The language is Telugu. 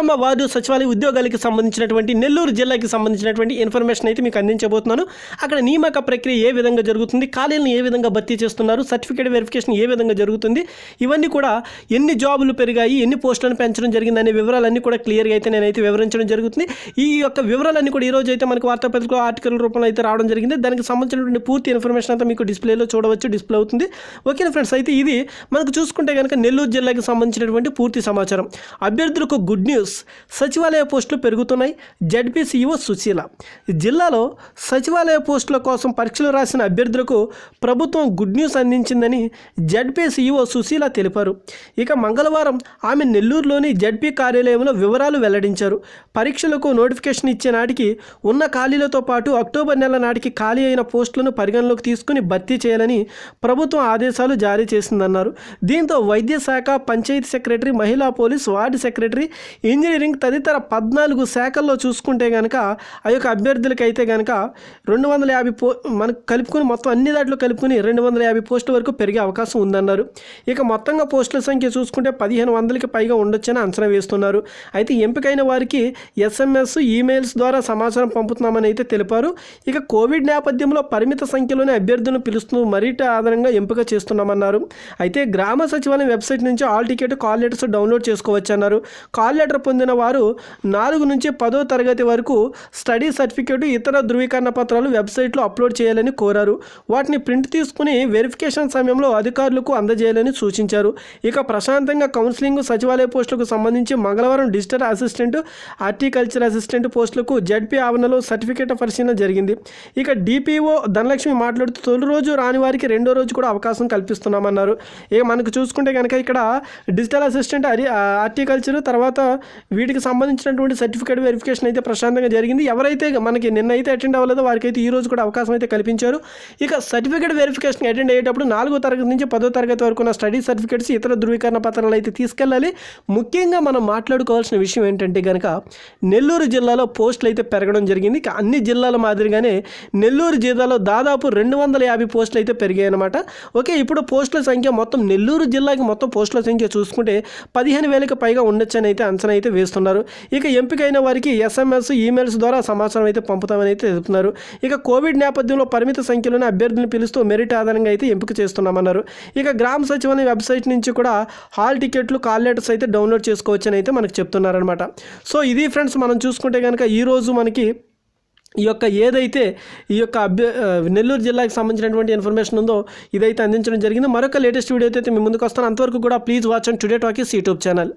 గ్రామ వార్డు సచివాలయ ఉద్యోగాలకు సంబంధించినటువంటి నెల్లూరు జిల్లాకి సంబంధించినటువంటి ఇన్ఫర్మేషన్ అయితే మీకు అందించబోతున్నాను. అక్కడ నియామక ప్రక్రియ ఏ విధంగా జరుగుతుంది, ఖాళీలను ఏ విధంగా భర్తీ చేస్తున్నారు, సర్టిఫికేట్ వెరిఫికేషన్ ఏ విధంగా జరుగుతుంది, ఇవన్నీ కూడా ఎన్ని జాబులు పెరిగాయి, ఎన్ని పోస్టులను పెంచడం జరిగింది అనే వివరాలన్నీ కూడా క్లియర్గా అయితే నేనైతే వివరించడం జరుగుతుంది. ఈ యొక్క వివరాలన్నీ కూడా ఈరోజు అయితే మనకు వార్తాపత్రికలో ఆర్టికల్ రూపంలో అయితే రావడం జరిగింది. దానికి సంబంధించినటువంటి పూర్తి ఇన్ఫర్మేషన్ అంతా మీకు డిస్ప్లేలో చూడవచ్చు, డిస్ప్లే అవుతుంది. ఓకేనా ఫ్రెండ్స్, అయితే ఇది మనకు చూసుకుంటే కనుక నెల్లూరు జిల్లాకి సంబంధించినటువంటి పూర్తి సమాచారం. అభ్యర్థులకు గుడ్ న్యూస్, సచివాలయ పోస్టులు పెరుగుతున్నాయి. జడ్పీసీఈఓ సుశీల. జిల్లాలో సచివాలయ పోస్టుల కోసం పరీక్షలు రాసిన అభ్యర్థులకు ప్రభుత్వం గుడ్ న్యూస్ అందించిందని జడ్పీసీఈఓ సుశీల తెలిపారు. ఇక మంగళవారం ఆమె నెల్లూరులోని జడ్పీ కార్యాలయంలో వివరాలు వెల్లడించారు. పరీక్షలకు నోటిఫికేషన్ ఇచ్చే నాటికి ఉన్న ఖాళీలతో పాటు అక్టోబర్ నెల నాటికి ఖాళీ అయిన పోస్టులను పరిగణలోకి తీసుకుని భర్తీ చేయాలని ప్రభుత్వం ఆదేశాలు జారీ చేసిందన్నారు. దీంతో వైద్య శాఖ, పంచాయతీ సెక్రటరీ, మహిళా పోలీస్, వార్డు సెక్రటరీ, ఇంజనీరింగ్ తదితర 14 శాఖల్లో చూసుకుంటే కనుక ఆ యొక్క అభ్యర్థులకైతే కనుక 250 మనకు కలుపుకొని మొత్తం అన్ని దాంట్లో కలుపుకొని 250 పోస్టుల వరకు పెరిగే అవకాశం ఉందన్నారు. ఇక మొత్తంగా పోస్టుల సంఖ్య చూసుకుంటే 1500కి పైగా ఉండొచ్చని అంచనా వేస్తున్నారు. అయితే ఎంపికైన వారికి SMS, ఈమెయిల్స్ ద్వారా సమాచారం పంపుతున్నామని అయితే తెలిపారు. ఇక కోవిడ్ నేపథ్యంలో పరిమిత సంఖ్యలోనే అభ్యర్థులను పిలుస్తూ మెరిట్ ఆధారంగా ఎంపిక చేస్తున్నామన్నారు. అయితే గ్రామ సచివాలయం వెబ్సైట్ నుంచి all ticket, call letters download చేసుకోవచ్చు అన్నారు. కాల్ లెటర్ పొందిన వారు 4 నుంచి 10వ తరగతి వరకు స్టడీ సర్టిఫికేట్, ఇతర ధృవీకరణ పత్రాలు వెబ్సైట్లో అప్లోడ్ చేయాలని కోరారు. వాటిని ప్రింట్ తీసుకుని వెరిఫికేషన్ సమయంలో అధికారులకు అందజేయాలని సూచించారు. ఇక ప్రశాంతంగా కౌన్సిలింగ్, సచివాలయ పోస్టులకు సంబంధించి మంగళవారం డిజిటల్ అసిస్టెంట్, హార్టికల్చర్ అసిస్టెంట్ పోస్టులకు జడ్పీ ఆవరణలో సర్టిఫికేట్ పరిశీలన జరిగింది. ఇక డిపిఓ ధనలక్ష్మి మాట్లాడుతూ తొలి రోజు రాని వారికి రెండో రోజు కూడా అవకాశం కల్పిస్తున్నామన్నారు. ఇక మనకు చూసుకుంటే కనుక ఇక్కడ డిజిటల్ అసిస్టెంట్, హార్టికల్చర్, తర్వాత వీటికి సంబంధించినటువంటి సర్టిఫికేట్ వెరిఫికేషన్ అయితే ప్రశాంతంగా జరిగింది. ఎవరైతే మనకి నిన్న అయితే అటెండ్ అవ్వలేదో వారికి అయితే ఈ రోజు కూడా అవకాశం అయితే కల్పించారు. ఇక సర్టిఫికేట్ వెరిఫికేషన్ అటెండ్ అయ్యేటప్పుడు 4వ తరగతి నుంచి 10వ తరగతి వరకు ఉన్న స్టడీ సర్టిఫికేట్స్, ఇతర ధృవీకరణ పత్రాలు అయితే తీసుకెళ్ళాలి. ముఖ్యంగా మనం మాట్లాడుకోవాల్సిన విషయం ఏంటంటే కనుక నెల్లూరు జిల్లాలో పోస్టులు అయితే పెరగడం జరిగింది. ఇక అన్ని జిల్లాల మాదిరిగానే నెల్లూరు జిల్లాలో దాదాపు 250 పోస్టులు అయితే పెరిగాయి అన్నమాట. ఓకే, ఇప్పుడు పోస్టుల సంఖ్య మొత్తం నెల్లూరు జిల్లాకి మొత్తం పోస్టుల సంఖ్య చూసుకుంటే 15,000కి పైగా ఉండొచ్చని అయితే అంచనా అయితే వేస్తున్నారు. ఇక ఎంపికైన వారికి SMS, ఈమెయిల్స్ ద్వారా సమాచారం అయితే పంపుతామని అయితే తెలుపుతున్నారు. ఇక కోవిడ్ నేపథ్యంలో పరిమిత సంఖ్యలోనే అభ్యర్థులను పిలుస్తూ మెరిట్ ఆధారంగా అయితే ఎంపిక చేస్తున్నామన్నారు. ఇక గ్రామ సచివాలయం వెబ్సైట్ నుంచి కూడా హాల్ టికెట్లు, కాల్ లెటర్స్ అయితే డౌన్లోడ్ చేసుకోవచ్చని అయితే మనకు చెప్తున్నారనమాట. సో ఇది ఫ్రెండ్స్, మనం చూసుకుంటే కనుక ఈరోజు మనకి ఈ యొక్క నెల్లూరు జిల్లాకి సంబంధించినటువంటి ఇన్ఫర్మేషన్ ఉందో ఇదైతే అందించడం జరిగింది. మరొక లేటెస్ట్ వీడియో అయితే మీ ముందుకు వస్తాను. అంతవరకు కూడా please watch and today talkies YouTube channel.